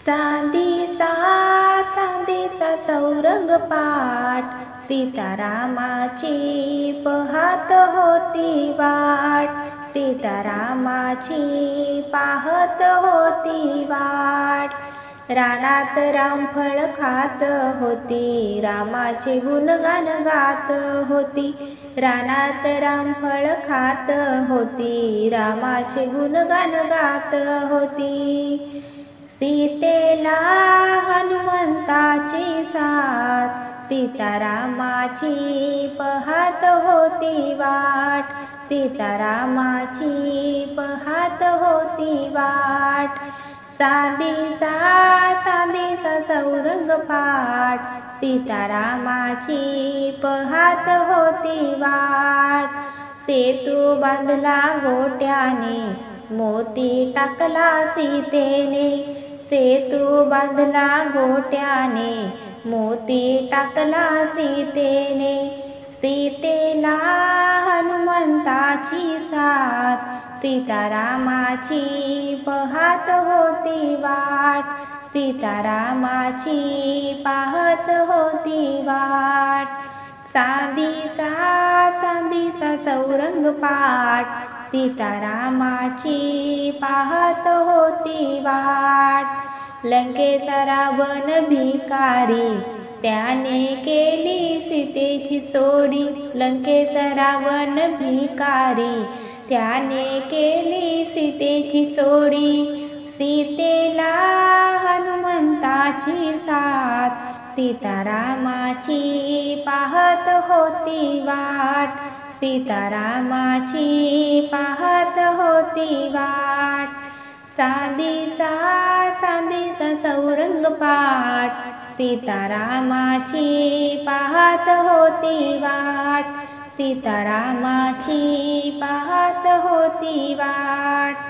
चांदीचा चांदीचा चौरंग पाट, सीतारामाची पाहत होती वाट, सीतारामाची पाहत होती वाट। रानात रामफळ खात होती, रामाचे गुणगान गात होती, रानात रामफळ खात होती, रामाचे गुणगान गात होती। सीतेला हनुमंताची साथ, सीतारामाची पाहत होती वाट, सीतारामाची पाहत होती वाट। चांदीचा चांदीचा चौरंग पाट, सीतारामाची पाहत होती वाट। सेतू बांधला गोट्याने, मोती टाकला सीतेने, सेतू बांधला गोट्याने, मोती टाकला सीतेने। सीतेला हनुमंताची साथ, सीतारामाची पाहत होती वाट, सीतारामाची पाहत होती वाट। चांदीचा चांदीचा चौरंग पाट, सीतारामाची पाहत होती वाट। लंकेचा रावण भिकारी, त्याने केली सीतेची चोरी, लंकेचा रावण भिकारी, त्याने केली सीतेची चोरी। सीतेला हनुमंताची साथ, सीतारामाची पाहत होती वाट, सीतारामाची पाहत होती वाट। चांदीचा चांदीचा चौरंग पाट, सीतारामाची पाहत होती वाट, सीतारामाची पाहत होती वाट।